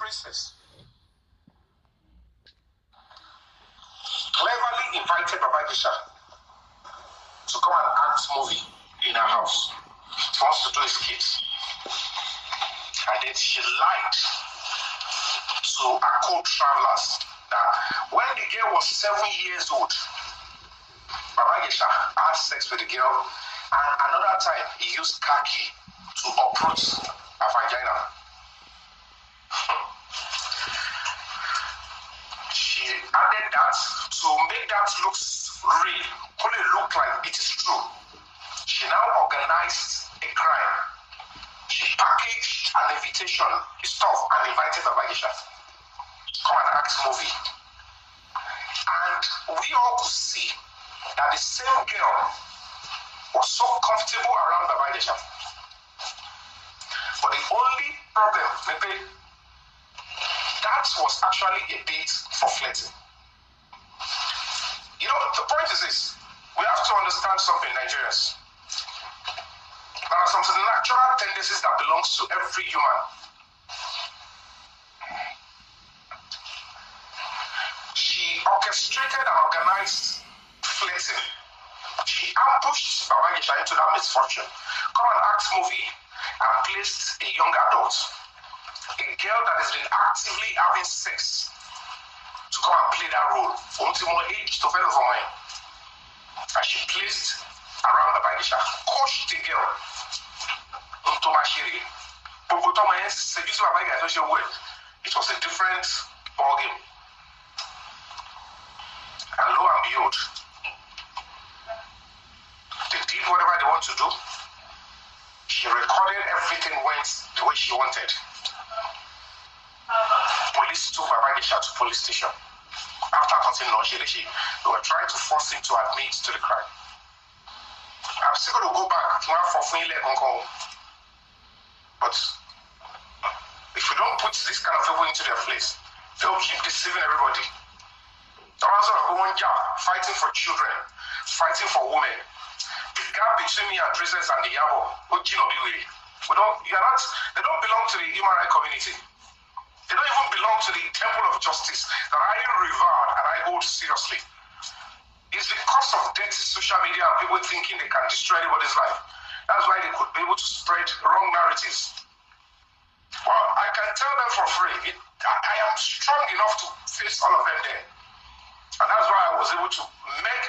Princess cleverly invited Babagisha to come and act movie in her house. She wants to do a skit. And then she lied to her co-travelers that when the girl was 7 years old, Babagisha had sex with the girl, and another time he used khaki to approach her vagina. She added that to make that look real, only look like it is true. She now organized a crime. She packaged an invitation, stuff, and invited Babagisha to come and act movie. And we all could see that the same girl was so comfortable around Babagisha. But the only problem, maybe, that was actually a date for flirting. You know, the point is this: we have to understand something, Nigerians. There are some natural tendencies that belongs to every human. She orchestrated and organized flirting. She ambushed Babagisha into that misfortune. Come and act movie and placed a young adult, a girl that has been actively having sex, to come and play that role. Ultimately, age to fellow for mine. And she placed around Babagisha, coached the girl into Mashiri. But it was a different ballgame. And lo and behold, they did whatever they want to do. She recorded everything went the way she wanted. Police took Babagisha to police station. After continuing, they were trying to force him to admit to the crime. I'm still going to go back to my but if we don't put this kind of people into their place, they'll keep deceiving everybody. Fighting for children, fighting for women. The gap between me and Princess and the Yabo, they don't belong to the human rights community. They don't even belong to the temple of justice that I revere and I hold seriously. It's because of dirty social media and people thinking they can destroy anybody's life. That's why they could be able to spread wrong narratives. Well, I can tell them for free. I am strong enough to face all of them there. And that's why I was able to make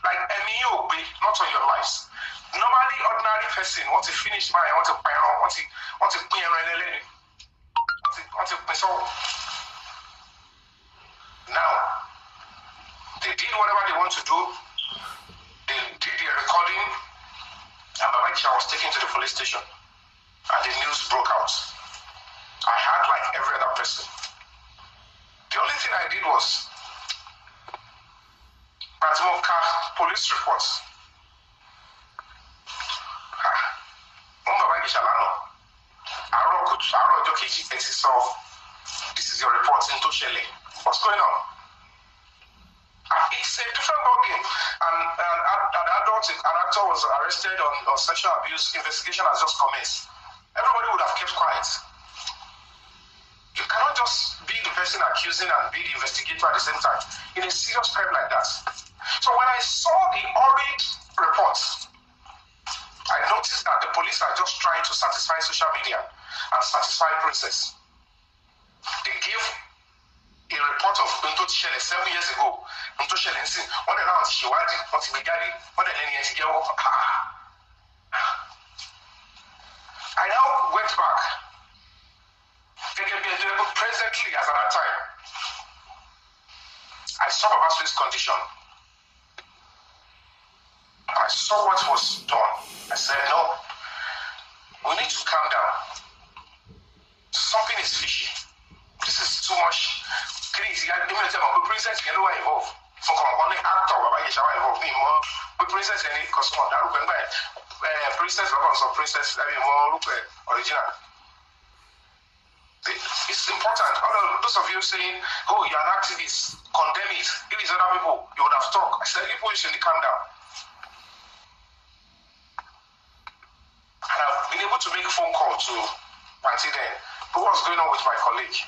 like a MEO, not on your lives. Normally, ordinary person wants to finish my, want to now, they did whatever they want to do. They did their recording, and Babagisha was taken to the police station, and the news broke out. I had like every other person. The only thing I did was police reports. This is your report into Shelley. What's going on? It's a different ballgame. And an actor was arrested on sexual abuse. Investigation has just commenced. Everybody would have kept quiet. You cannot just be the person accusing and be the investigator at the same time in a serious crime like that. So when I saw the horrid reports, I noticed that the police are just trying to satisfy social media and satisfy Princess. They gave a report of Unto Shelley 7 years ago. Unto Shelley, when they announced she was I now went back. Presently, as at that time, I saw Baba's condition. I saw what was done. I said, no, we need to calm down. Something is fishy. This is too much crazy. I didn't tell my princess get involved. So only actor Babagisha involved me more. The princess any customer that look princess or princess original. It's important. All of those of you saying, oh, you're an activist, condemn it. If it's other people, you would have talked. I said, people should calm down. And I've been able to make a phone call to Panty then. But what's going on with my colleague?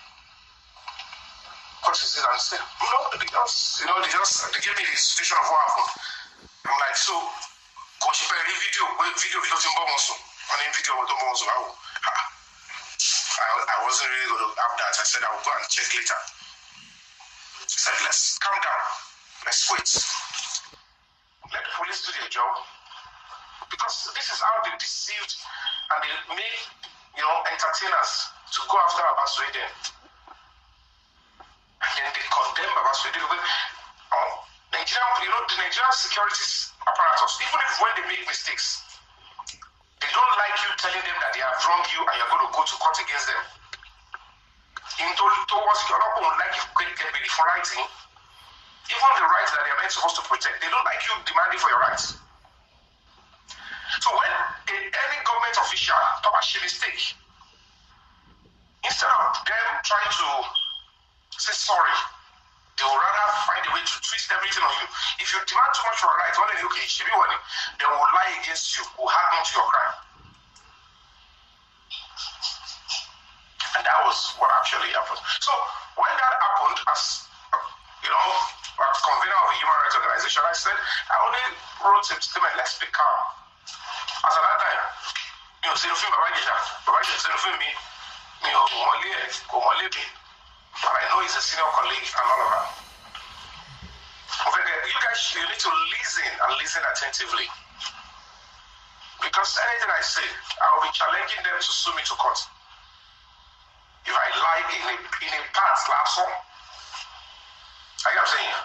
course is it? And say, no, they gave me the situation of what happened. I'm like, so, coach, if I read video because in Bomoso, on in video with the Bomoso, I wasn't really going to have that. I said I will go and check later. I said, let's calm down. Let's wait. Let the police do their job. Because this is how they deceived and they make, entertainers to go after Baba Sweden. And then they condemn Baba Sweden. The Nigerian security apparatus, even if when they make mistakes, they don't like you telling them that they have wronged you and you're going to go to court against them. Towards your own, like you get ready for writing, even the rights that they are supposed to protect, they don't like you demanding for your rights. So when any government official talk about a mistake, instead of them trying to say sorry, they will rather find a way to twist everything on you. If you demand too much for your rights, they will lie against you, will add on to your crime. And that was what actually happened. So when that happened, as convener of a human rights organization, I said, I only wrote a statement, let's be calm. As at that time, Baba said to me, but I know he's a senior colleague and all of that. You guys, you need to listen and listen attentively. Because anything I say, I will be challenging them to sue me to court. If I lie in a past last song, I am saying,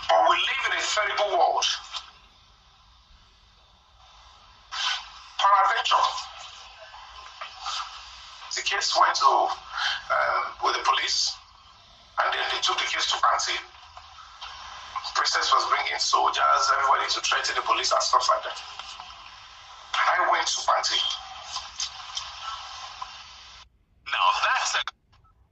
but we live in a terrible world. Peradventure, the case went to with the police, and then they took the case to Panti. Princess was bringing soldiers, everybody to threaten the police and stuff like that. And I went to Panti. Now that's a...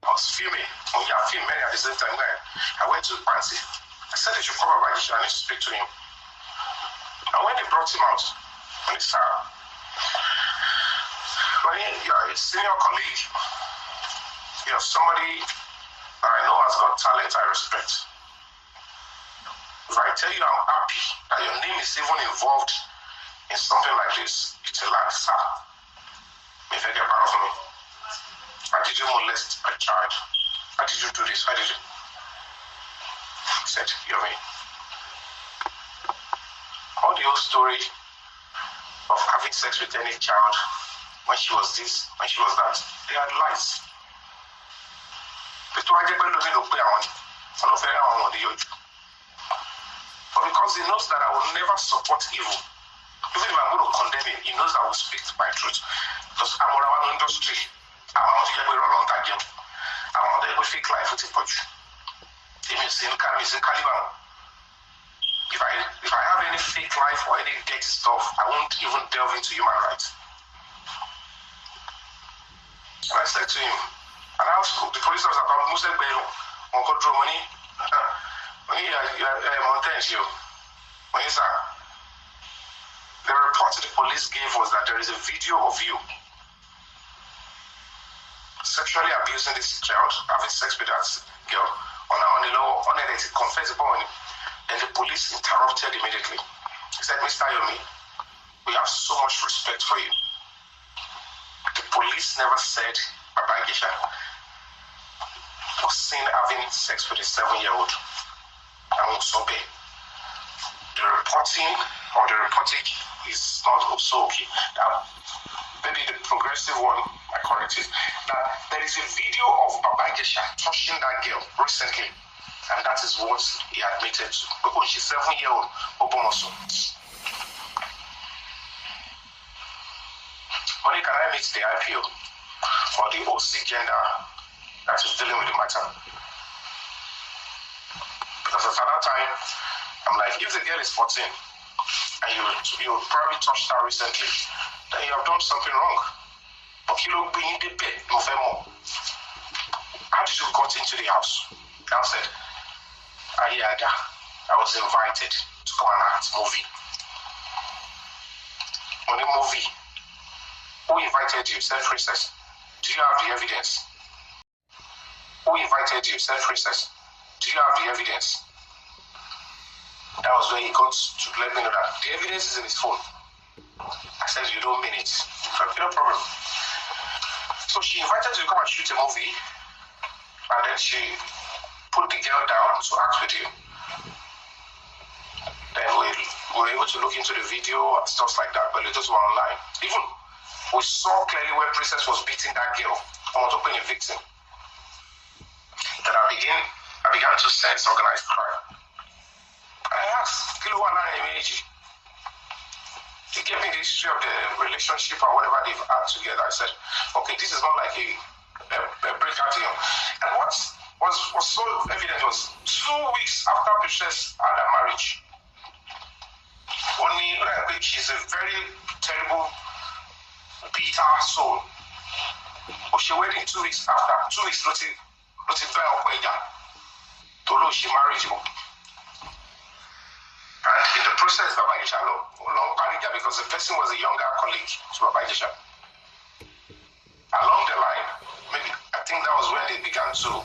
I was filming. When you are filming at the same time, I went to Panti. I said they should come over, I need to speak to him. And when they brought him out, when he said, you are a senior colleague, you are somebody that I know has got talent I respect. If I tell you I'm happy that your name is even involved in something like this, it's a lie, sir. If I get part of me, why did you molest a child? Why did you do this? Why did you? He said, Yomi, all the old story of having sex with any child, when she was this, when she was that, they are lies. But because he knows that I will never support evil, even if I'm going to condemn him, he knows I will speak my truth. Because I'm around industry, I'm on the way around that game, I'm on the way fake life with a punch. If I have any fake life or any dirty stuff, I won't even delve into human rights. And I said to him, and I asked the police officer about Musa Belo, on control money, the report the police gave was that there is a video of you sexually abusing this child, having sex with that girl, on the law, on it, confessed upon him. Then the police interrupted immediately. He said, Mr. Yomi, we have so much respect for you. The police never said Baba Ijesha was seen having sex with a 7-year-old and Musobe. The reporting or the reportage is not also okay. Now, maybe the progressive one, I correct it, that there is a video of Baba Ijesha touching that girl recently, and that is what he admitted to. Because she's 7-year-old, Obomoso. Only can I meet the IPO or the OC gender that is dealing with the matter. Because at that time, I'm like, if the girl is 14 and you probably touched her recently, then you have done something wrong. But you look being the bed, November. How did you got into the house? I said, I was invited to come and act movie. On the movie, who invited you? Said Princess. Do you have the evidence? Who invited invited you, said, Princess, do you have the evidence? That was when he got to let me know that the evidence is in his phone. I said, you don't mean it. Okay, no problem. So she invited me to come and shoot a movie, and then she put the girl down to act with you. Then we were able to look into the video and stuff like that, but letters were online. Even we saw clearly where Princess was beating that girl, I was opening a victim. Then I began to sense organized crime. I asked Kilo Anayemeji. He gave me the history of the relationship or whatever they've had together. I said, okay, this is not like a breakout deal. And what was so evident was 2 weeks after Princess had her marriage, only she's a very terrible, bitter soul. But she waited 2 weeks after, 2 weeks later, she married him. And in the process, Baba Ijesha long Parija, because the person was a younger colleague to Baba Ijesha. Along the line, maybe I think that was when they began to,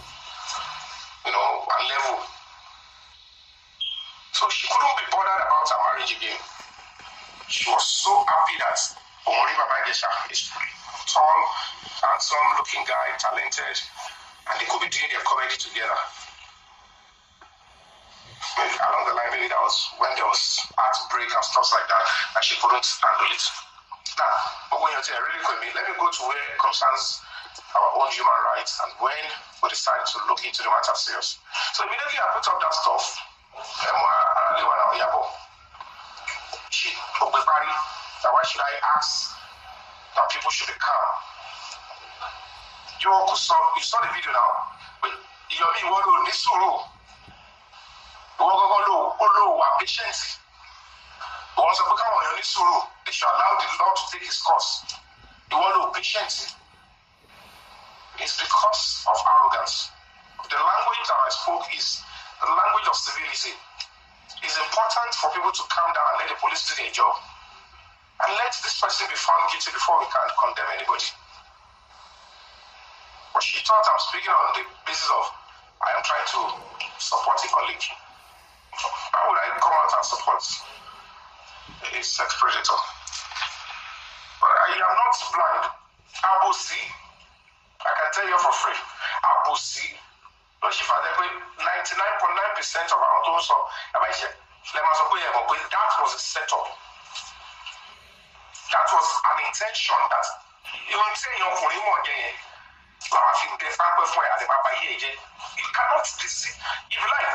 unlevel. So she couldn't be bothered about her marriage again. She was so happy that Omori Baba Ijesha is tall, handsome looking guy, talented, and they could be doing their comedy together. Maybe along the line, maybe that was when there was heartbreak and stuff like that, and she couldn't handle it. Now, but when you're there really quickly, let me go to where it concerns our own human rights and when we decided to look into the matter serious. So immediately I put up that stuff. Why should I ask that people should be calm? You saw the video now. But you want patient. They should allow the Lord to take his course. You want patient. It's because of arrogance. The language that I spoke is the language of civility. It's important for people to calm down and let the police do their job. And let this person be found guilty before we can condemn anybody. But she thought I'm speaking on the basis of I am trying to support a colleague. Why would I come out and support a sex predator? But I am not blind. Abosi, I can tell you for free. Abosi, 99.9% of our those that was a setup. That was an intention that you cannot deceive. If you like,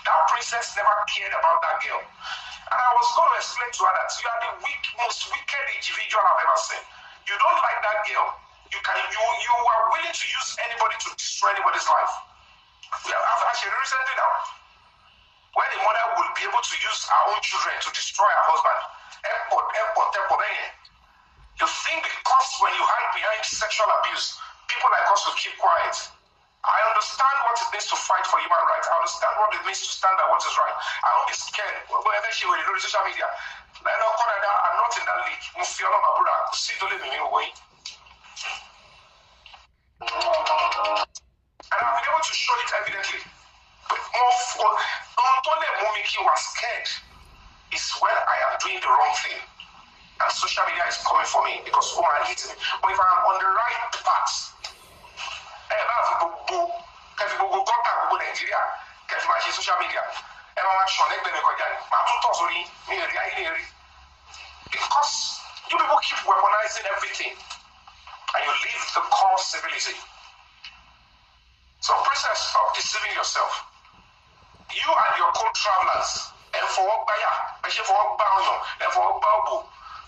that princess never cared about that girl. And I was going to explain to her that you are the most wicked individual I've ever seen. You don't like that girl. You are willing to use anybody to destroy anybody's life. We have actually recently now, where the mother will be able to use her own children to destroy her husband. You think because when you hide behind sexual abuse, people like us will keep quiet. I understand what it means to fight for human rights. I understand what it means to stand by what is right. I won't be scared whenever she will do social media. I'm not in that league. And I've been able to show it evidently. But Mumiki was scared is when I am doing the wrong thing. And social media is coming for me because woman hates me. But if I am on the right path, social media, because you people keep weaponizing everything and you leave the core civility. So, princess, stop deceiving yourself. You and your co-travelers, and for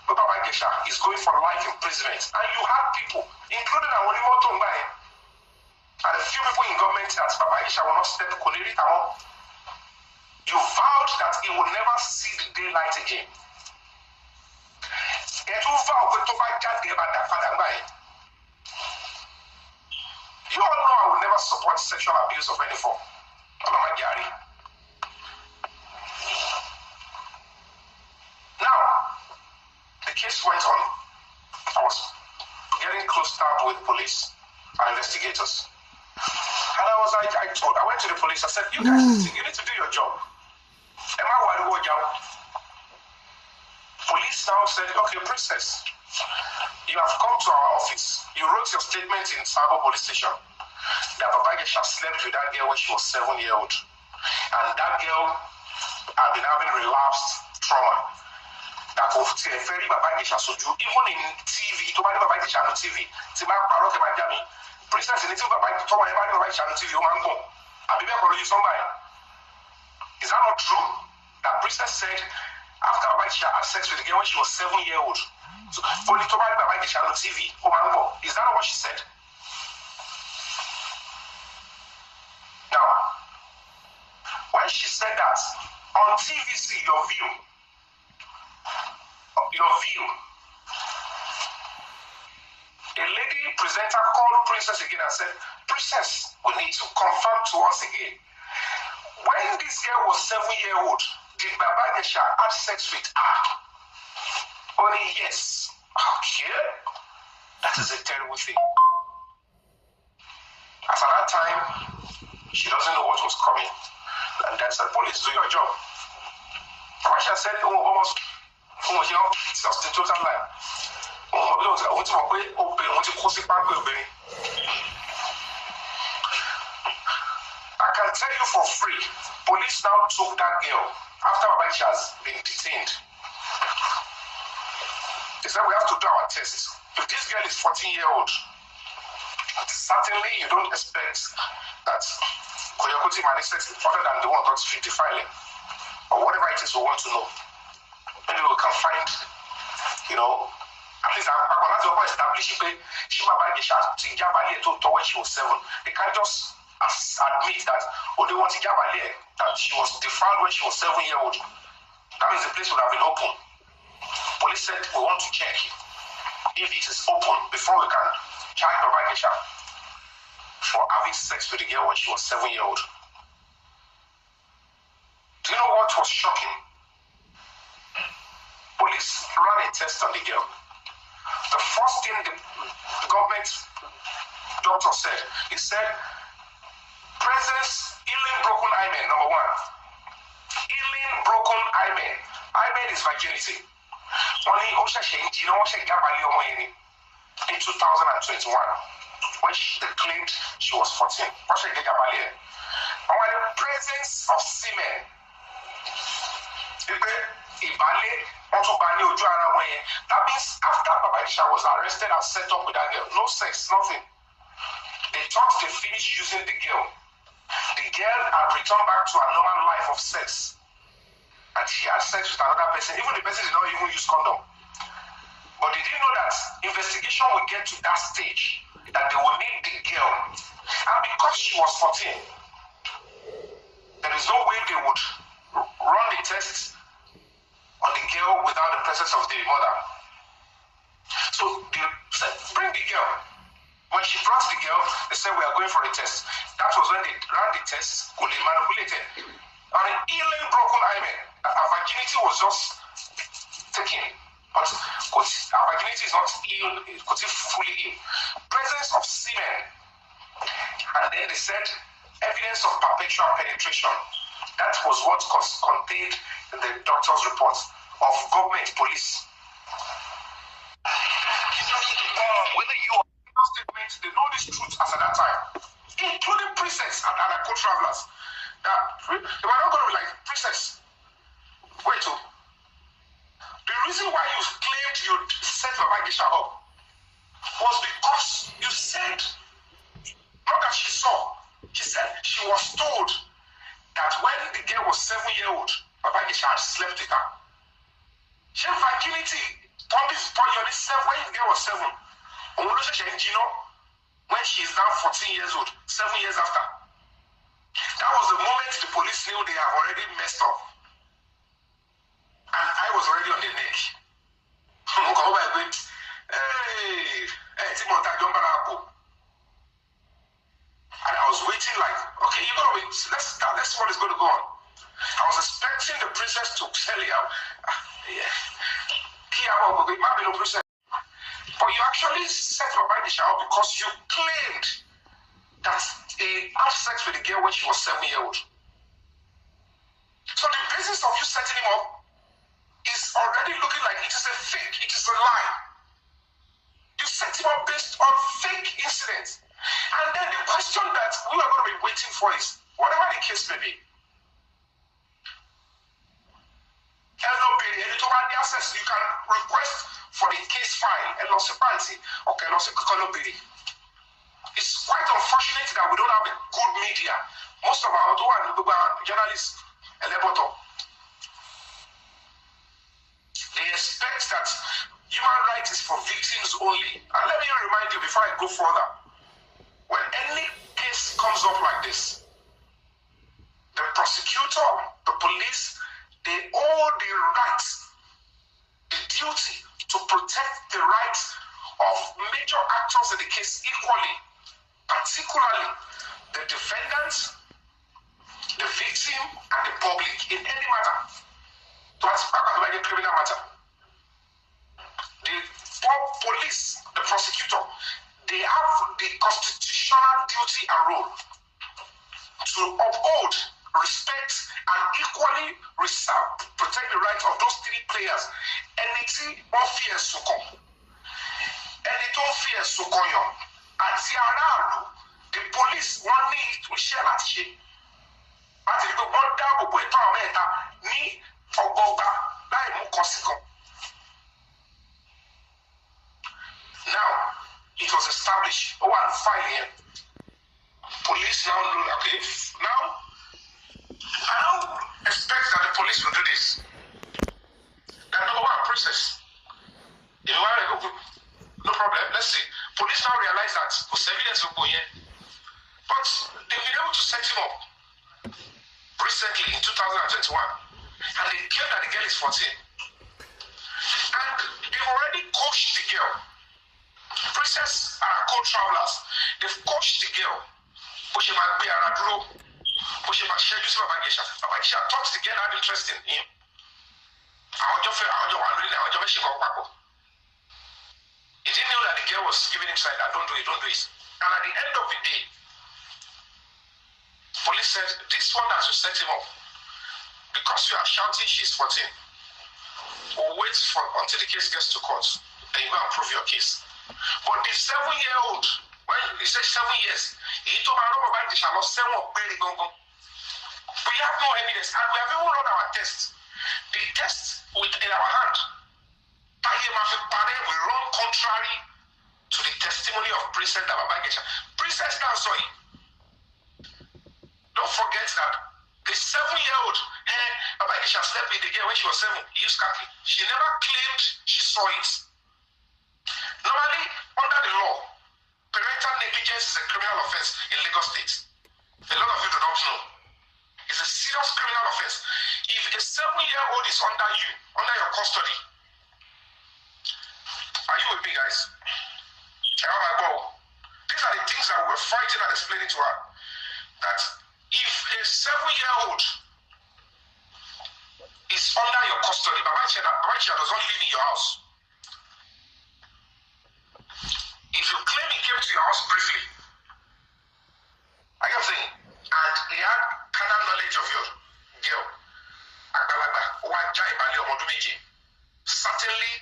Baba Ijesha is going for life imprisonment. And you have people, including Awolimo Tongbay, and a few people in government that Baba Ijesha will not step Koniri Tamo. You vowed that he will never see the daylight again. You all know I will never support sexual abuse of any form. Now, the case went on. I was getting close tab with police and investigators. And I was like, I went to the police, I said, you guys, you need to do your job. Police now said, okay, Princess, you have come to our office. You wrote your statement in Sabo police station that Baba Ijesha slept with that girl when she was 7-year-old. And that girl had been having relapsed trauma. That was very Baba Ijesha soju. Even in TV, to Baba Ijesha on TV, Princess, in Baba Ijesha on TV, is that not true? That Princess said after Baba Ijesha had sex with the girl when she was 7-year-old. So, only to Baba Ijesha on TV, is that not what she said? Now, when she said that on TVC, your view, a lady presenter called Princess again and said, Princess, we need to confirm to us again. When this girl was 7-year-old, did Baba Ijesha have sex with her? Only yes. Okay. That is a terrible thing. As at that time, she doesn't know what was coming. And that's the police, do your job. Russia said, it's just a total lie. I can tell you for free, police now took that girl after Baba Ijesha has been detained. They said we have to do our tests. If this girl is 14-year-old, certainly you don't expect that Koyokoti manifests other than the one that's 50 filing or whatever it is we want to know. Maybe we can find, at least I'm going to establish when she was 7. They can't just admit that, they want to that she was defiled when she was 7-year-old. That means the place would have been open. Police said we want to check if it is open before we can charge Baba Ijesha for having sex with the girl when she was 7-year-old. Do you know what was shocking? Police ran a test on the girl. The first thing the government doctor said, he said, presence, healing broken hymen, number 1. Healing broken hymen. Hymen is virginity. Only Osha Shenji, in 2021, when she claimed she was 14. And when the presence of semen, that means after Baba Ijesha was arrested and set up with that girl, no sex, nothing. They thought they finished using the girl. The girl had returned back to a normal life of sex. And she had sex with another person. Even the person did not even use condom. But they didn't know that investigation would get to that stage, that they would need the girl. And because she was 14, there is no way they would run the tests on the girl without the presence of the mother. So they said, bring the girl. When she brought the girl, they said, we are going for a test. That was when they ran the test, could be manipulated. And an healing broken hymen, her virginity was just taken. But our virginity is not healed, it's fully healed. Presence of semen. And then they said, evidence of perpetual penetration. That was what contained in the doctor's report of government police. Whether you are statements, they know this truth as at that time, including Princess and other co-travelers. They were not going to be like, Princess, wait, the reason why you claimed you set Baba Ijesha up was because you said, not that she saw, she said she was told that when the girl was 7-year-old, Baba Ijesha had slept with her. She had virginity, when the girl was 7, when she is now 14 years old, 7 years after. That was the moment the police knew they have already messed up. And I was already on the neck. And I was waiting like, okay, you gotta wait, let's see what is going to go on. I was expecting the princess to tell you, but actually set Babangida out because you claimed that he had sex with a girl when she was 7-year-old. So the basis of you setting him up is already looking like it is a fake, it is a lie. You set him up based on fake incidents. And then the question that we are going to be waiting for is, whatever the case may be, access, you can request for the case file, it's quite unfortunate that we don't have a good media. Most of our journalists, they expect that human rights is for victims only. And let me remind you before I go further, when any case comes up like this, the prosecutor, the police, they owe the rights, the duty to protect the rights of major actors in the case equally, particularly the defendants, the victim, and the public in any matter. Like a criminal matter. The police, the prosecutor, they have the constitutional duty and role to uphold, respect, and equally protect the rights of those three players. Anything don't fear Sukon. Any don't fear Sukonyo. And Tiaralu, the police want me to share that shit. But if you want that, we put ni Ogoga, like Mukosiko. Now, it was established. Oh, and finally, police now know, okay, now, I don't expect that the police will do this. They know what process. You know what? No problem. Let's see. Police now realize that for 7 years ago, but they've been able to set him up recently in 2021, and they claim that the girl is 14. And they've already coached the girl. Princess and her co-travelers, they've coached the girl. But she might be a radro. But she might share this with Babangida. Babangida talks the girl had interest in him. He didn't know that the girl was giving him side. Don't do it. And at the end of the day, police said, this one has to set him up. Because you are shouting she's 14. We'll wait until the case gets to court. Then you go and prove your case. But the 7-year-old, when he said 7 years, he told my Babangida shall not send one very gongo. We have no evidence, and we have even run our tests. The test in our hand, we run contrary to the testimony of Princess Babangida. Princess now saw it. Don't forget that the 7-year-old, Babangida slept with the girl when she was 7. He used khaki. She never claimed she saw it. Normally, under the law, parental negligence is a criminal offense in Lagos State. A lot of you do not know. It's a serious criminal offense. If a 7-year-old is under you, under your custody, are you with me, guys? These are the things that we're fighting and explaining to her. That if a 7-year-old is under your custody, Babangida does not live in your house. If you claim he came to your house briefly, I am saying, and he had carnal knowledge of your girl, certainly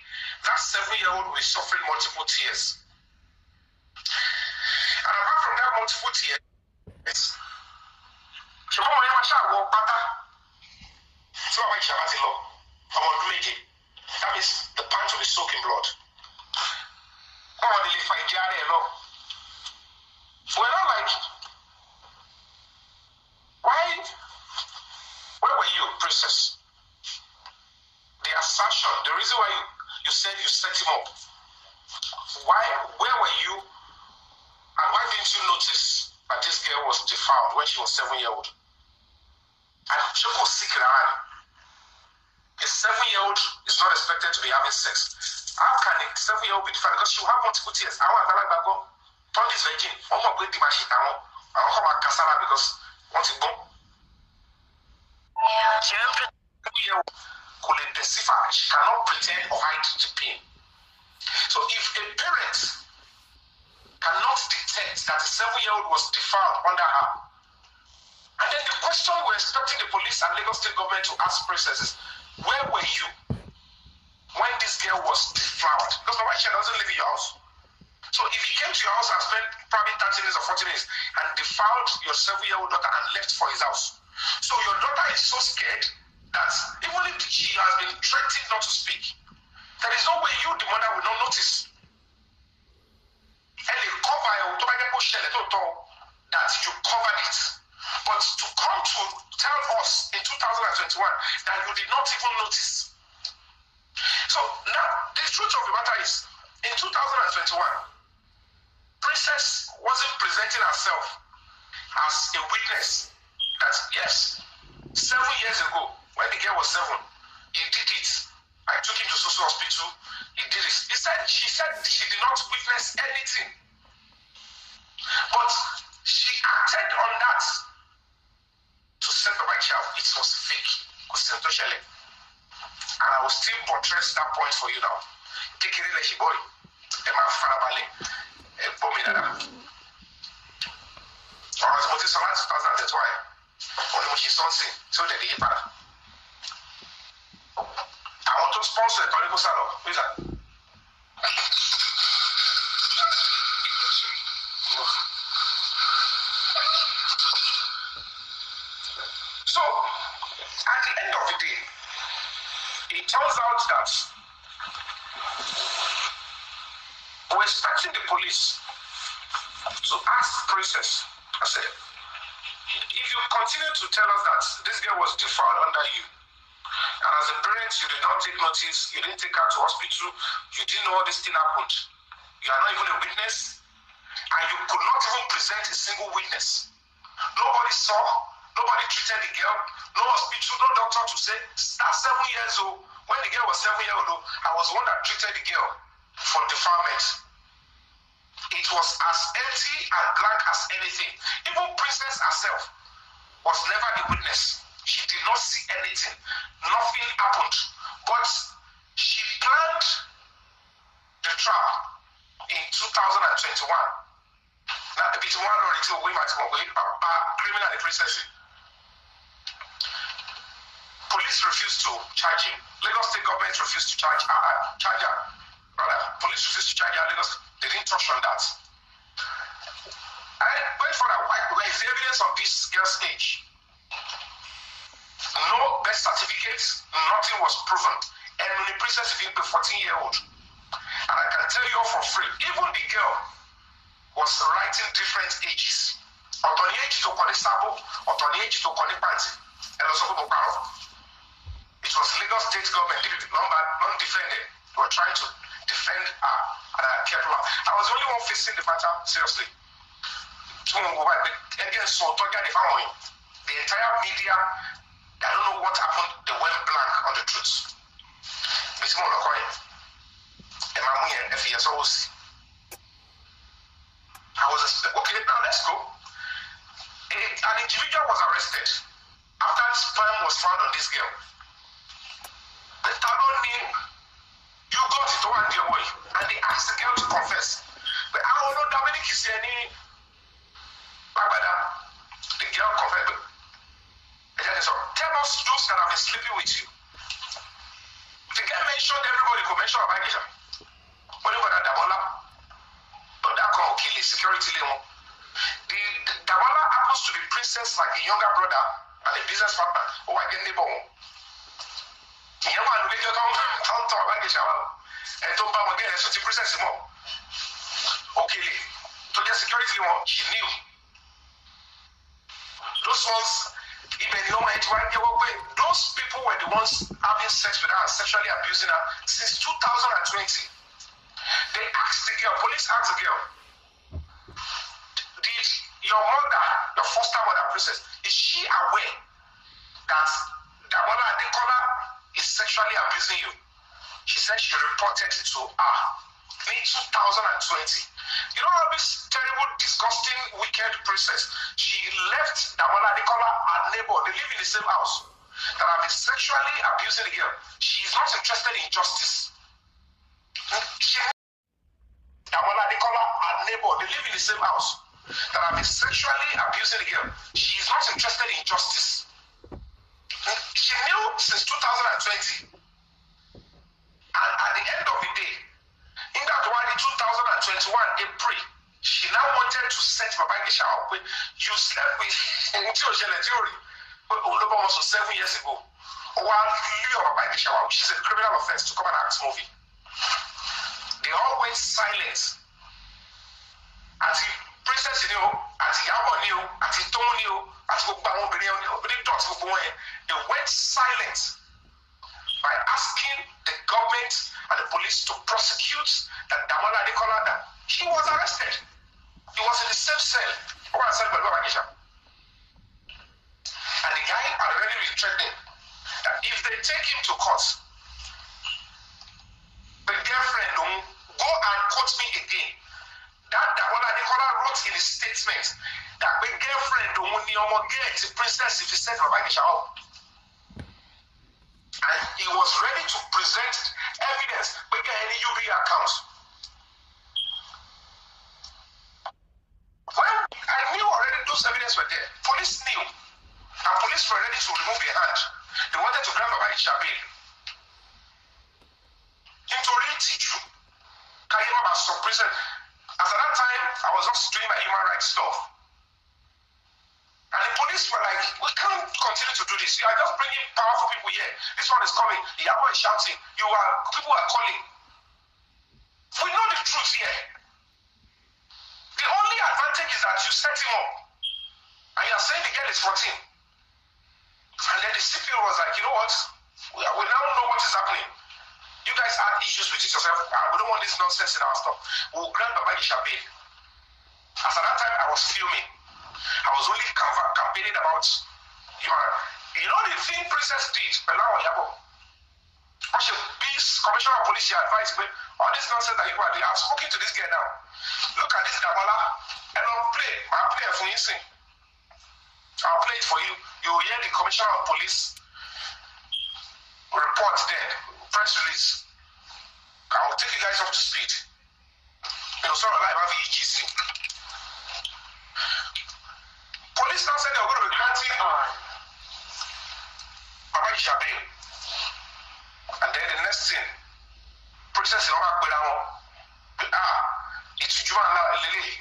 that 7-year-old will be suffering multiple tears. And apart from that multiple tears, that means the pants will be soaked in blood. We're not like, where were you, Princess? The assertion, the reason why you said you set him up, where were you, and why didn't you notice that this girl was defiled when she was 7-year-old? And she was sick around. A 7-year-old is not expected to be having sex. How can a 7-year-old be defiled? Because she will have multiple tears. I want to go. Turn this virgin. I'm not going to my shit. I want to come and Kasara because once you go. She cannot pretend or hide the pain. So if a parents cannot detect that a 7-year-old was defiled under her. And then the question we're expecting the police and Lagos State government to ask Princess is, where were you when this girl was deflowered? Because my wife doesn't live in your house. So if he came to your house and spent probably 30 minutes or 40 minutes and defiled your 7-year-old daughter and left for his house, so your daughter is so scared that even if she has been threatened not to speak, there is no way you, the mother, will not notice. And they cover that you covered it. But to come to tell us in 2021 that you did not even notice. So now, the truth of the matter is, in 2021, Princess wasn't presenting herself as a witness that, yes, 7 years ago, when the girl was 7, he did it. I took him to social hospital, he did it. She said she did not witness anything. But she acted on that to send the right child. It was fake. And I will still buttress that point for you now. Take it like boy. Emma Farabale. Bominada. Or as much as 2000, only when she's something, so that they are. I want to sponsor the Tonico Salo. Who is that? So, at the end of the day, it turns out that we're expecting the police to ask Princess. I said, if you continue to tell us that this girl was defiled under you, and as a parent, you did not take notice, you didn't take her to hospital, you didn't know all this thing happened, you are not even a witness, and you could not even present a single witness. Nobody saw, nobody treated the girl, no hospital, no doctor to say, at 7 years old, when the girl was 7 years old, I was the one that treated the girl for defilement. It was as empty and blank as anything. Even Princess herself was never the witness. She did not see anything. Nothing happened. But she planned the trial in 2021. Now, the bit one or two, we might have criminal princess. Police refused to charge him. Lagos State government refused to charge her. Police refused to charge her. Lagos, they didn't touch on that. And wait for that. Where is the evidence of this girl's age? No birth certificates, nothing was proven. And when the princess is a 14-year-old. And I can tell you all for free, even the girl was writing different ages. Ọ̀tọ̀ age to call Sabo, ọ̀tọ̀ age to call Panty. And also it was Lagos State government, non-defended. They were trying to defend her, and I kept her. I was the only one facing the matter seriously. Again, so the entire media, I don't know what happened, they went blank on the truth. I was okay, now let's go. An individual was arrested after sperm was found on this girl. The Talon name, you got it one day away, and they asked the girl to confess. But I don't know Dominic is any. The girl confessed. Tell us those that have been sleeping with you. The guy mentioned everybody could mention about it. But that can't kill his security level. The Damola happens to be princess like a younger brother and a business partner. Oh, I get neighbor. Princess okay, to get security level, she knew. Those ones, those people were the ones having sex with her and sexually abusing her since 2020. They asked the girl, police asked the girl, did your mother, your foster mother, princess, is she aware that Damola Adekola is sexually abusing you? She said she reported it to her in 2020. You know all this terrible, disgusting, wicked princess? She left Damola Adekola, her neighbor, they live in the same house, that have been sexually abusing the girl. She is not interested in justice. She we live in the same house, that I've been sexually abusing the girl. She is not interested in justice. She knew since 2020. And at the end of the day, in that one, in 2021 April, she now wanted to set Baba Ijesha up with, you slept with almost 7 years ago. While you Baba Ijesha, which is a criminal offense, to come and act movie. They all went silent. As the princess knew, as the Yabo knew, as the Tom knew, as the they went silent by asking the government and the police to prosecute that Damola Adekola that he was arrested. He was in the same cell. And the guy had already been threatening that if they take him to court, the girlfriend will go and quote me again. That Damola Adekola wrote in his statement that the girlfriend will get the princess if he said Baba Ijesha up. And he was ready to present evidence with any UB account. When I knew already those evidence were there, police knew, and police were ready to remove their hand. They wanted to grab Baba Ijesha bail. Nítorí ìtìjú, Kayema was some prison. As at that time, I was just doing my human rights stuff. And the police were like, we can't continue to do this. You are just bringing powerful people here. This one is coming. The Yabo is shouting. People are calling. We know the truth here. The only advantage is that you set him up. And you are saying the girl is 14. And then the CPO was like, you know what? We now know what is happening. You guys had issues with yourself. We don't want this nonsense in our stuff. We'll grant Baba Ijesha bail. As at that time, I was filming. I was only campaigning about, you know the thing Princess did, Bella Yabo. She beats Commissioner of Police, she advised me, all this nonsense that you are doing. I've spoken to this girl now. Look at this Damola, and I'll play it for you. I'll play it for you. You will hear the Commissioner of Police report there, press release. I will take you guys up to speed. You know, sort of live EGC. Police now said they were going to be granting Baba Ijesha bail. And then the next thing, Princess Iloma Gbelawo, it's Juma Lily.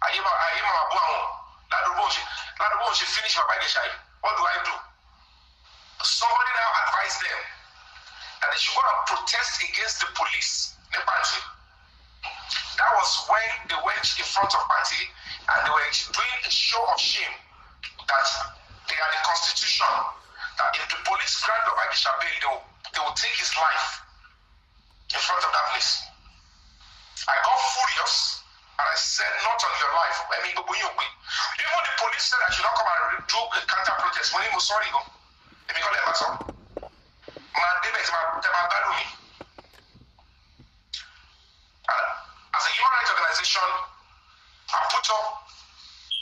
Ayima Abuawo, Ladubo, she finished Baba Ijesha. What do I do? Somebody now advised them that they should go and protest against the police, the party. That was when they went in front of party and they were doing a show of shame that they are the constitution, that if the police grant Baba Ijesha bail, they will take his life in front of that place. I got furious and I said, not on your life. I mean, even the police said I should not come and do a counter protest. When he was sorry, let me call them as well. As a human rights organization, I put up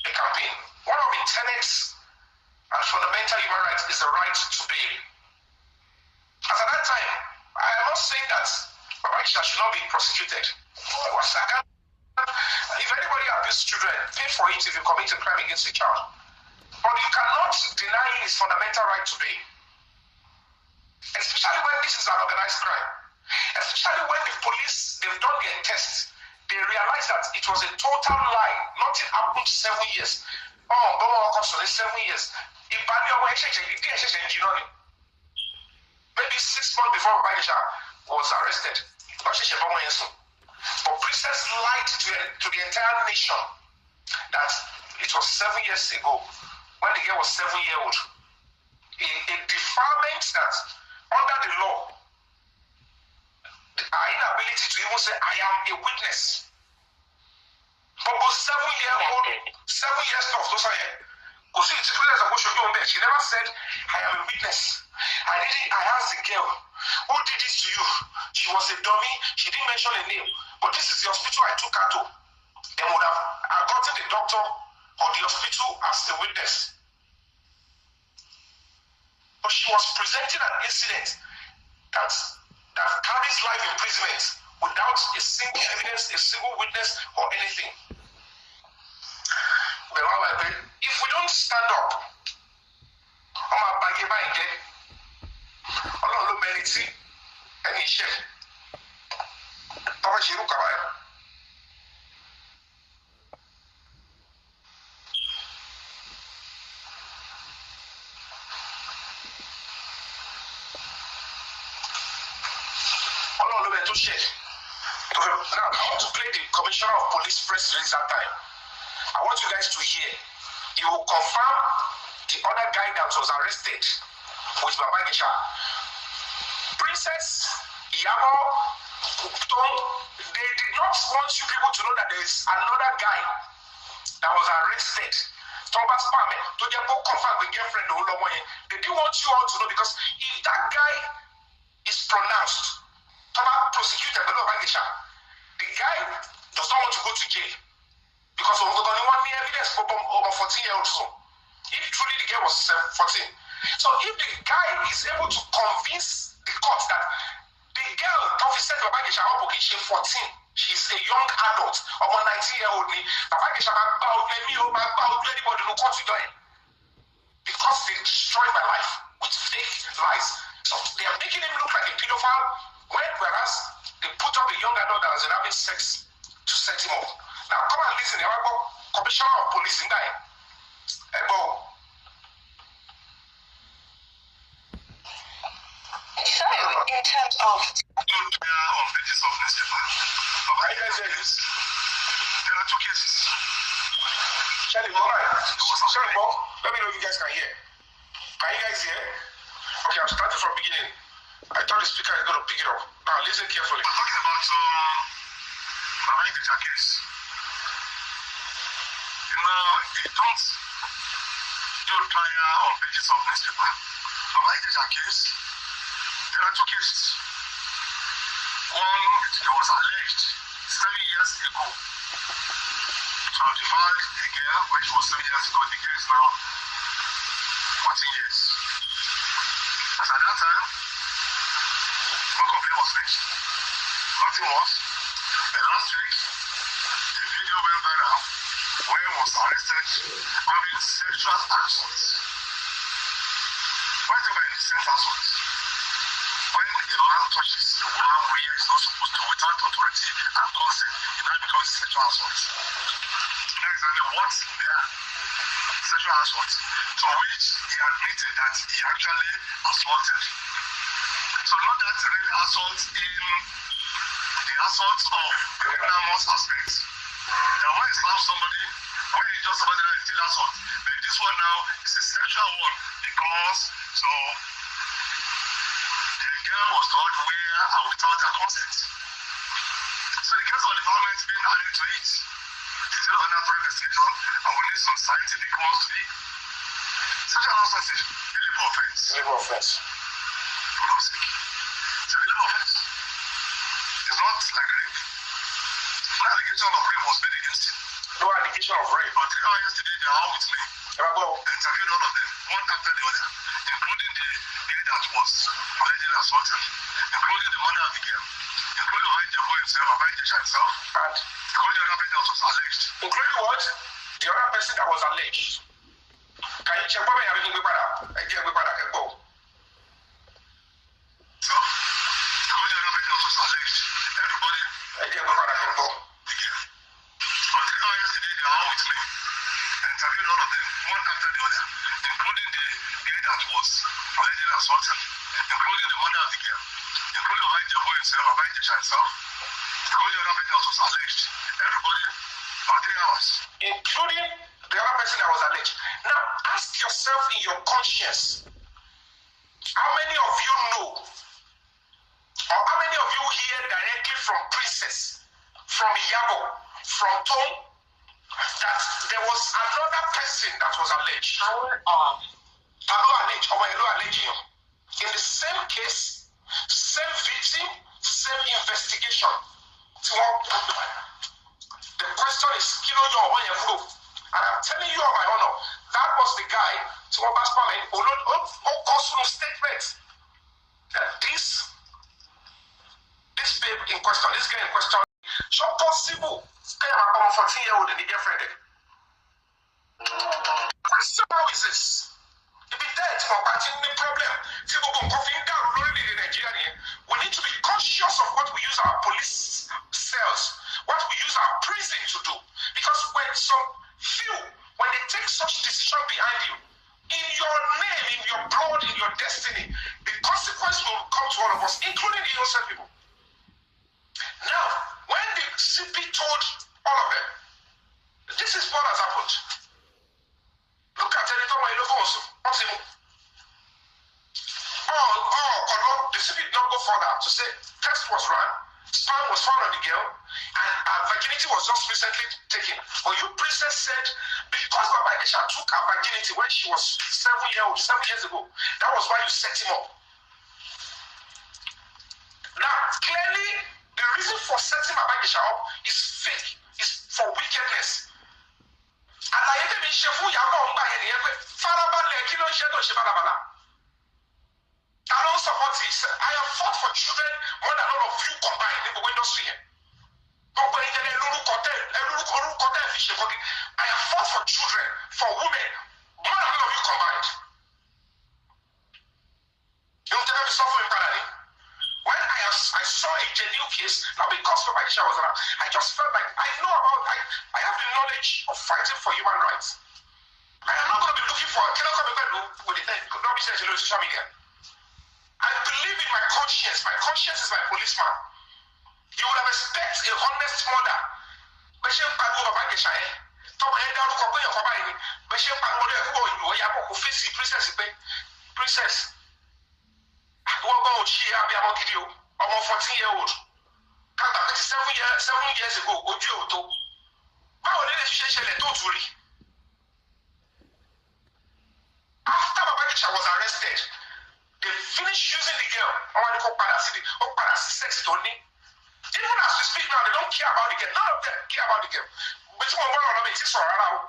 a campaign. One of the tenets and fundamental human rights is the right to bail. As at that time, I am not saying that Baba Ijesha should not be prosecuted. If anybody abuses children, pay for it if you commit a crime against a child. But you cannot deny his fundamental right to bail. Especially when this is an organized crime. Especially when the police, they've done their tests. They realized that it was a total lie. Nothing happened 7 years. Maybe 6 months before Baba Ijesha was arrested. But Princess lied to the entire nation that it was 7 years ago when the girl was 7-year-old. A defilement that under the law, our inability to even say, I am a witness. But 7-year-old, 7 years of those are here. She never said, I am a witness. I asked the girl, who did this to you? She was a dummy. She didn't mention a name. But this is the hospital I took her to. They would have gotten the doctor or the hospital as the witness. But she was presenting an incident that carries life imprisonment without a single evidence, a single witness, or anything. If we don't stand up, now I want to play the Commissioner of Police press release that time. I want you guys to hear. He will confirm the other guy that was arrested with Baba Ijesha. Princess Iyabo Tom, they did not want you people to know that there is another guy that was arrested. Thomas Pame, to get more confirm the girlfriend, they didn't want you all to know, because if that guy is pronounced prosecuted by Baba Ijesha, the guy does not want to go to jail, because of the only evidence for over 14-year-old son. If truly the girl was 14. So if the guy is able to convince the court that the girl that we said Baba Ijesha she's 14, she's a young adult, over 19-year-old, Baba Ijesha anybody in the court to join, because they destroyed my life with fake lies. So they are making him look like a pedophile, whereas they put up a young adult that was having sex to set him up. Now come and listen. I got Commissioner of Police in there. So in terms of pages of newspaper. But I guys hear this. There are two cases. Charlie, let me know if you guys can hear. Can you guys hear? Okay, I'm starting from the beginning. I thought the speaker is going to pick it up. Now listen carefully. We're talking about Baba Ijesha case. You know, you don't do trial on pages of newspaper. Baba Ijesha case, there are two cases. One, it was alleged 7 years ago to have defiled a girl when she was 7 years ago. The girl is now 14 years. As at that time, no complaint was made. Nothing was. And last week, a video went viral where he was arrested having sexual assault. Why do I say assault? When a man touches a woman where he is not supposed to, without authority and consent, it now becomes sexual assault. That is what they are. Sexual assault, to which he admitted that he actually assaulted. So not that real assault in the assault of criminal aspect. That when you slap somebody, when you just somebody that is still assault, but this one now is a sexual one, because so the girl was told where and without her consent. So the case of the government being added to it. Still under investigation, and we need some scientific ones to be. Sexual assault is a labor offense. Labor offense. For God's sake. It's a labor offense. It's not like rape. No allegation of rape was made against him. No allegation of rape. But 3 hours yesterday, they are all with me. And interviewed all of them, one after the other, including the girl that was allegedly assaulted, including the mother of the girl, including Baba himself, Baba Ijesha himself, and including the other person that was alleged. Including what? The other person that was alleged. Can you check what I have in the So, including the other person that was alleged. Everybody. Again, the girl. But 3 hours yesterday, they are all with me. And interviewed all of them, one after the other, including the girl that was allegedly assaulted, including the mother of the girl, including Baba himself, Baba Ijesha himself, including the other person that was alleged. Everybody, for 3 hours. Including the other person that was alleged. Now, ask yourself in your conscience, how many of you know, or how many of you hear directly from Princess, from Iyabo, from Tom, that there was another person that was alleged? In the same case, same victim, same investigation. The question is, and I'm telling you on my honor, that was the guy who statement that this baby in question, this girl in question, so possible, can you have a 14-year-old in the girlfriend? Question, how is this? If it dead for batching the problem, people go coughing down lonely in Nigeria. We need to be conscious of what we use our police cells, what we use our prison to do. Because when some few, when they take such decision behind you, in your name, in your blood, in your destiny, the consequence will come to all of us, including the innocent people. Now, when the CP told all of them, this is what has happened. Look at it, also. The CP did not go further to say test was run, sperm was found on the girl, and her virginity was just recently taken. But you, princess, said because Baba Ijesha took her virginity when she was 7 years ago, that was why you set him up. Now, clearly, the reason for setting Baba Ijesha up is fake, is for wickedness. And I even been shameful, I don't support it. I have fought for children more than all of you combined in the industry. I have fought for children, for women, more than all of you combined. You don't tell me suffering parallel. When I saw a genuine case, not because of my was around, I just felt like I have the knowledge of fighting for human rights. I am not going to be looking for with the not be saying social media. I believe in my conscience. My conscience is my policeman. You would have expected a honest mother. Princess. I'm 14-year-old. 7 years ago, after Baba Ijesha was arrested, they finished using the girl. Sex it only. Even as we speak now, they don't care about the girl. None of them care about the girl. But you want to make this or around.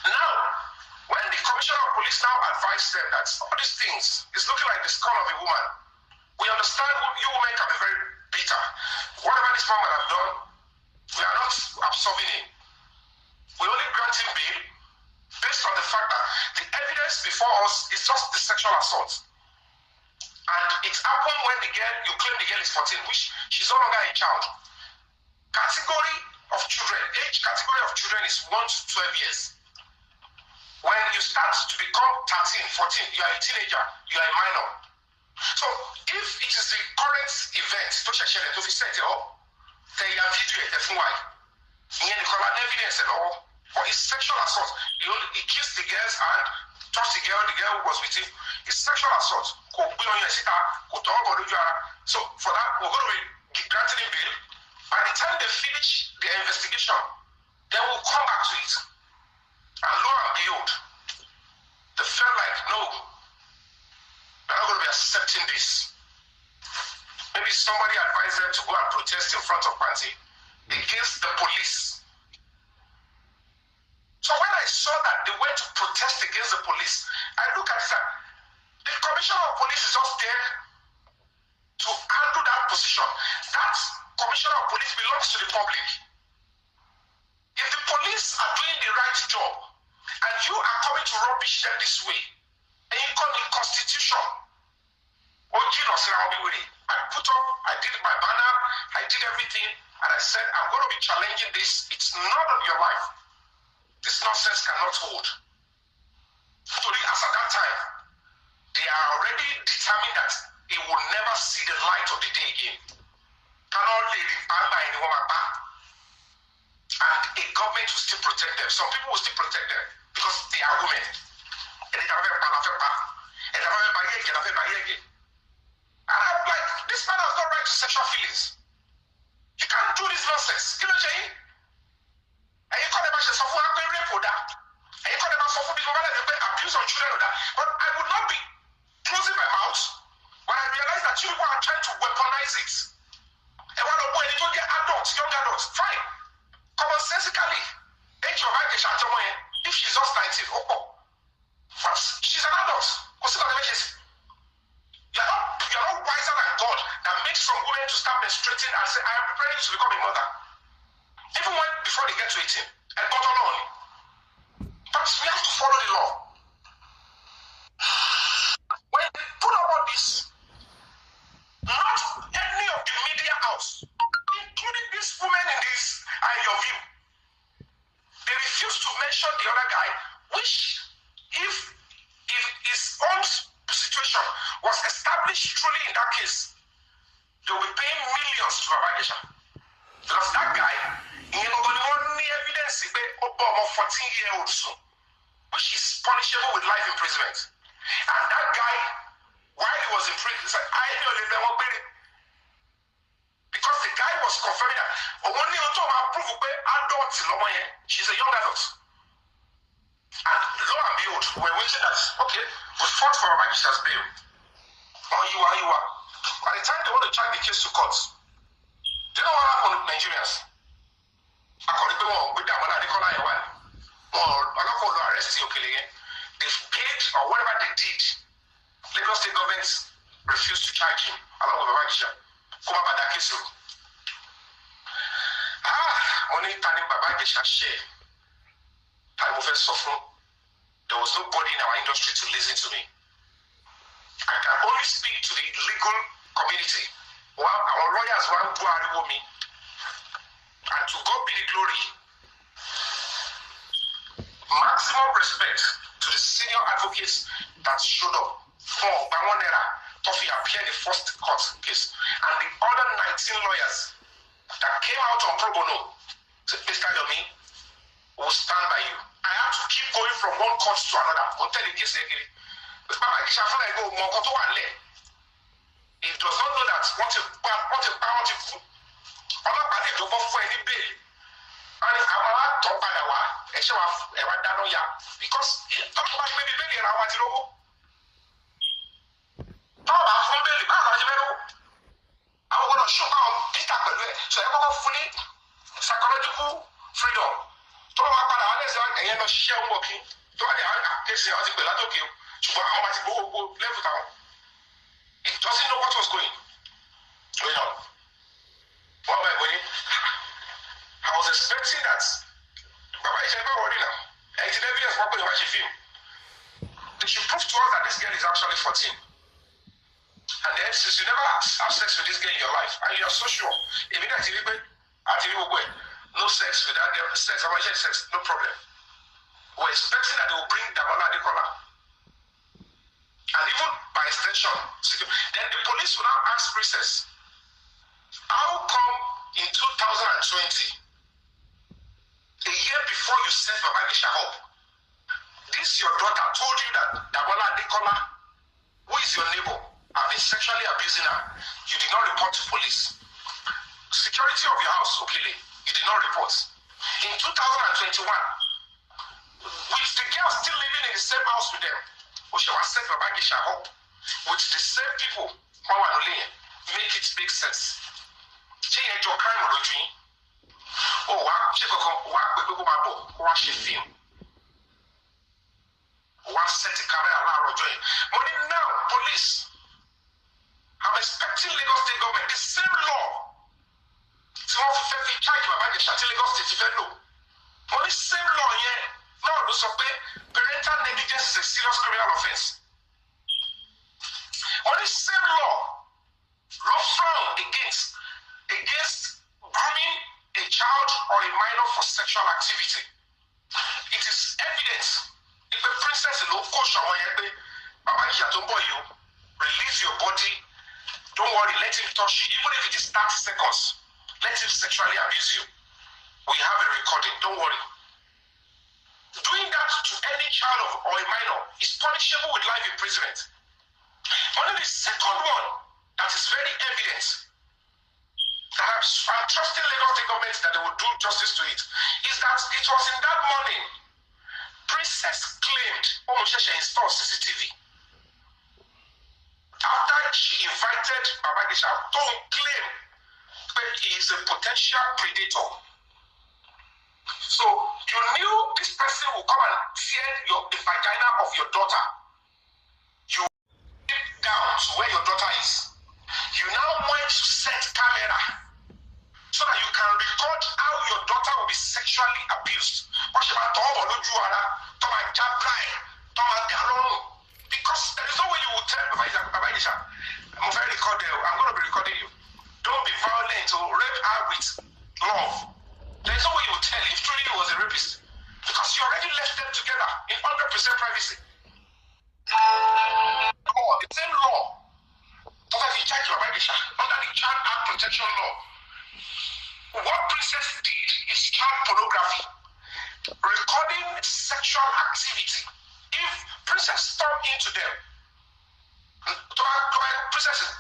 Now, when the commissioner of police now advised them that all these things is looking like the skull of a woman, we understand you women can be very bitter. Whatever this man might have done, we are not absolving him. We only grant him bail based on the fact that the evidence before us is just the sexual assault. And it happened when you claim the girl is 14, which she's no longer a child. Category of children, age category of children is 1 to 12 years. When you start to become 13, 14, you are a teenager, you are a minor. So if it is the current event, to be set up, they are video, why. Evidence at all. For his sexual assault, he kissed the girl's hand, touched the girl was with him. It's sexual assault. So for that, we're going to be granting him bail. By the time they finish the investigation, they will come back to it. And lo and behold, they felt like, no, we're not going to be accepting this. Maybe somebody advised them to go and protest in front of party against the police. So when I saw that they went to protest against the police, I look at it that the commissioner of police is just there to handle that position. That commissioner of police belongs to the public. If the police are doing the right job and you are coming to rubbish them this way, and you call the constitution, I put up, I did my banner, I did everything, and I said, I'm going to be challenging this. It's not on your life. This nonsense cannot hold. As at that time, they are already determined that it will never see the light of the day again. Cannot lay the banner anyone back. And a government will still protect them. Some people will still protect them because they are women. And I'm like, this man has no right to sexual feelings. You can't do this nonsense. You know what I'm saying? And you can't ever say something like rape or that. And you can't ever say something like abuse of children or that. But I would not be closing my mouth when I realize that you people are trying to weaponize it. And when you don't get adults, young adults, fine. Commonsensically, age of Ijesha, if she's just 19, but straighten and say, I am preparing you to become a mother. Even when before they get to 18, and God alone. But we have to follow the law. When they put up all this, not any of the media house, including these women in this your view, they refuse to mention the other guy, which if his own situation was established truly in that case, they will be paying millions to Babagisha. Because that guy, he only evidence of 14-year-old son, which is punishable with life imprisonment. And that guy, while he was in prison, said, I know they never paid it. Because the guy was confirming that only on top of proof adult, she's a young adult. And lo and behold, we're waiting that, okay, we fought for Babagisha's bail. Oh, you are. By the time they want to charge the case to court, do you know what happened with Nigerians? According to them, with that one, they call it one. I'm not going to arrest you, okay? They've paid or whatever they did. Lagos State government refused to charge him along with Babagisha. Come about that case. Only time Babagisha share. Time of suffering. There was nobody in our industry to listen to me. I can only speak to the legal community. Well, our lawyers want to argue me. And to God be the glory. Maximum respect to the senior advocates that showed up for Bawanera, Toffee appeared in the first court case, and the other 19 lawyers that came out on pro bono said, Mr. Yomi, will stand by you. I have to keep going from one court to another until the case again. But Babagisha feel like he does not know that what a fool. Ọlọ́pàá lè dọ́gbọ́ fún ẹni bẹ́ẹ̀. And àwọn àtọ̀ padà wá ẹ̀ṣẹ̀ wa ẹ̀wà dáná yá. Because ọlọ́pàá gbé mi bẹ́ẹ̀lì ra wa ti lówó. Tọ́ọ̀bà fún bẹ́ẹ̀lì báwo la ṣe fẹ́ lówó? Àwọn gbọ́dọ̀ ṣọ́pá wọn Peter pẹ̀lú ẹ̀. Sọ ẹ kọ́kọ́ fún ní psychological freedom. Tó wá padà wá lẹ́sẹ̀ ẹ̀yẹn lọ ṣiṣẹ́ ń wọ̀ kí. Tó wá ní àwọn àkéṣe àwọn ti pè látòkè o. Ṣùgbọ́n àwọn àti gbogbo lẹ́fù táwọn. It doesn't know what was going on. Well, my boy, I was expecting that. Baba is never worried now. And it's evidence what they watch a film. They should prove to us that this girl is actually 14. And then since you never have sex with this girl in your life, and you are so sure, even at no sex with that girl, sex, no problem. We're expecting that they will bring Damola Adekola. And even by extension, then the police will now ask Princess, how come in 2020, a year before you set Babagisha up, this your daughter told you that Damola Adekola, who is your neighbor, have been sexually abusing her. You did not report to police. Security of your house, Okele, you did not report. In 2021, with the girl still living in the same house with them, which was set Babagisha up, with the same people, make it make sense. Change your crime routine. Oh, watch a film. Set the camera money now, police. I'm expecting Lagos State government, the same law. Some of the charge Babagisha till Lagos State if no. Money same law, yeah. No, parental negligence is a serious criminal offense. Money same law. Law frown against grooming a child or a minor for sexual activity. It is evidence. If a princess in low coach release your body, don't worry, let him touch you. Even if it is 30 seconds, let him sexually abuse you. We have a recording, don't worry. Doing that to any child or a minor is punishable with life imprisonment. Only the second one that is very evident, that I'm trusting Lagos State government that they will do justice to it, is that it was in that morning, Princess claimed Omosheshe installed CCTV. After she invited Babagisha to claim that he is a potential predator. So you knew this person will come and tear the vagina of your daughter. You get down to where your daughter is. You now went to set camera abused. Because there is no way you will tell Baba Idrisha, I'm going to be recording you. Don't be violent or rape her with love. There is no way you will tell if truly he was a rapist. Because you already left them together in 100% privacy. The same law that has been charged Baba Idrisha under the Child Act Protection Law. What Princess did is child pornography, recording sexual activity. If Princess stormed into them, Princess is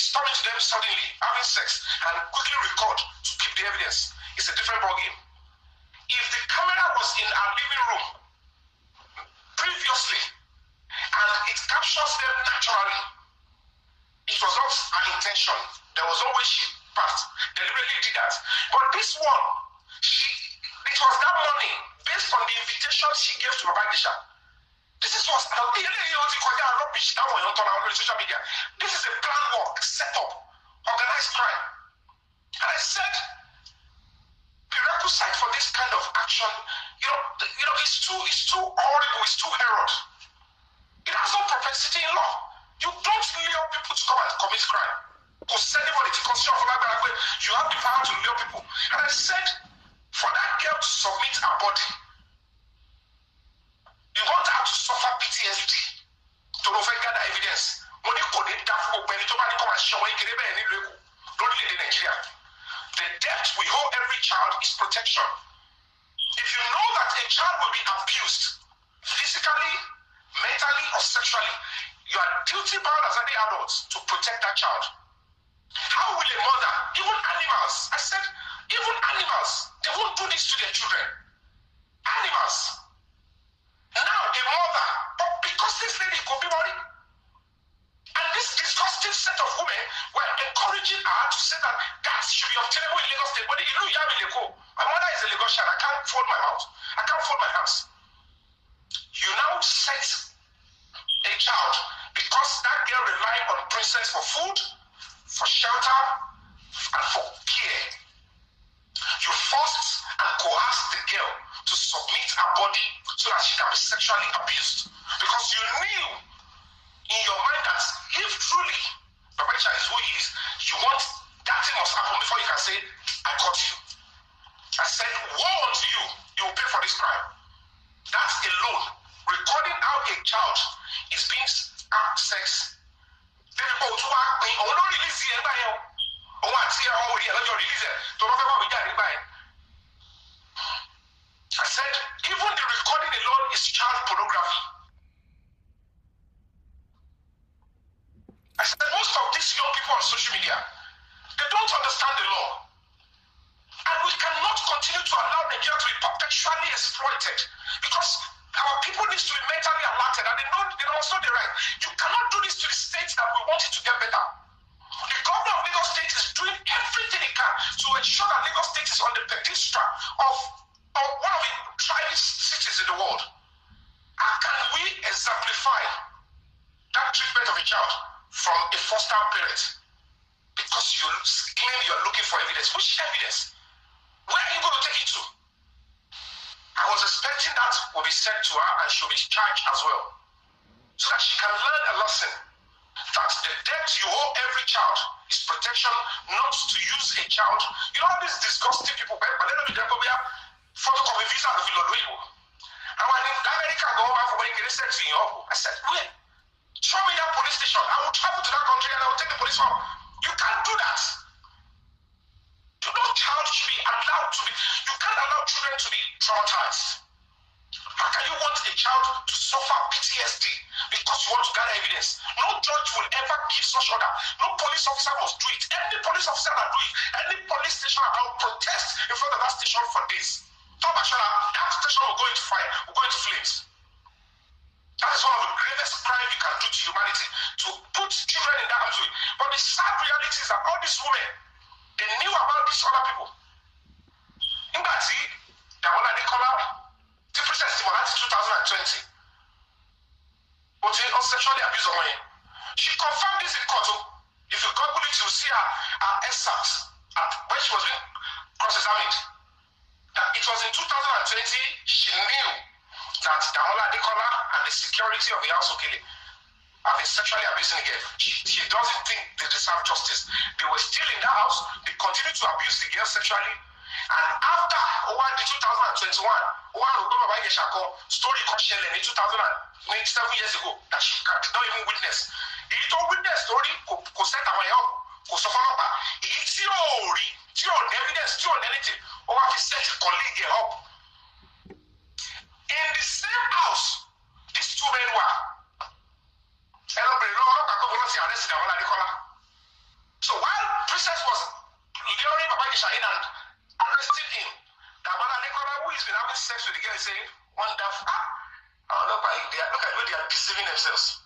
storming to them suddenly, having sex, and quickly record to keep the evidence. It's a different ballgame. If the camera was in our living room previously, and it captures them naturally, it was not her intention. There was no way she passed, deliberately did that. But this one, it was that money based on the invitation she gave to Baba Idrisha. This is what rubbish on social media. This is a plan work, set up, organized crime. And I said, prerequisite for this kind of action, it's too horrible, it's too herald. It has no propensity in law. You don't lure people to come and commit crime. Because anybody to consider for that, you have the power to lure people. And I said, for that girl to submit her body, you want her to suffer PTSD to gather evidence. When you could Nigeria. The debt we owe every child is protection. If you know that a child will be abused physically, mentally, or sexually, you are duty bound as any adults to protect that child. How will a mother, even animals, I said, even animals, they won't do this to their children. Animals. Now a mother, but because this lady could be worried, and this disgusting set of women were encouraging her to say that should be obtainable in Lagos State. But my mother is a Lagosian, I can't fold my mouth. I can't fold my hands. You now set a child because that girl relied on Princess for food, for shelter, and for care. You forced and coerced the girl to submit her body so that she can be sexually abused. Because you knew in your mind that if truly Baba Idrisha is who he is, you want that thing must happen before you can say, I caught you. I said, woe unto you, you will pay for this crime. That's alone. Recording how a child is being sex. I said, even the recording alone is child pornography. I said, most of these young people on social media, they don't understand the law. And we cannot continue to allow Nigeria to be perpetually exploited because our people need to be mentally alerted and they must know the right. You cannot do this to the states that we want it to get better. The governor of Lagos State is doing everything he can to ensure that Lagos State is on the pedestal of one of the thriving cities in the world. How can we exemplify that treatment of a child from a foster parent? Because you claim you're looking for evidence. Which evidence? Where are you going to take it to? I was expecting that will be sent to her and she'll be charged as well. So that she can learn a lesson. That the debt you owe every child is protection, not to use a child. You know all these disgusting people, but let me tell you, photocopy visa of Iloilo. And when in America go over for when you get sex in your I said, wait, show me that police station. I will travel to that country and I will take the police home. You can't do that. No child should be allowed to be, you can't allow children to be traumatized. How can you want a child to suffer PTSD because you want to gather evidence? No judge will ever give such order. No police officer must do it. Any police officer that do it, any police station that will protest in front of that station for this. That station will go into fire, will go into flames. That is one of the greatest crimes you can do to humanity, to put children in that harm's way. But the sad reality is that all these women, they knew about these other people. In that see, Damola Nicola, the Princess Timolati 2020, but he sexually abused a woman. She confirmed this in court. If you Google it, you'll see her excerpts when she was being cross-examined. that it was in 2020 she knew that Damola Adekola and the security of the House Okele have been sexually abusing the girl. She doesn't think they deserve justice. They were still in that house. They continued to abuse the girl sexually. And after the 2021, story in 7 years ago that she did not even witness. He told witness story, could set our help, could suffer up. He theory, evidence, anything. Or if he set a colleague up. In the same house, these two men were. So while Princess was luring Babangida in and arresting him, Damola Adekola, who has been having sex with the girl, is saying, wonderful. Look at the way they are deceiving themselves.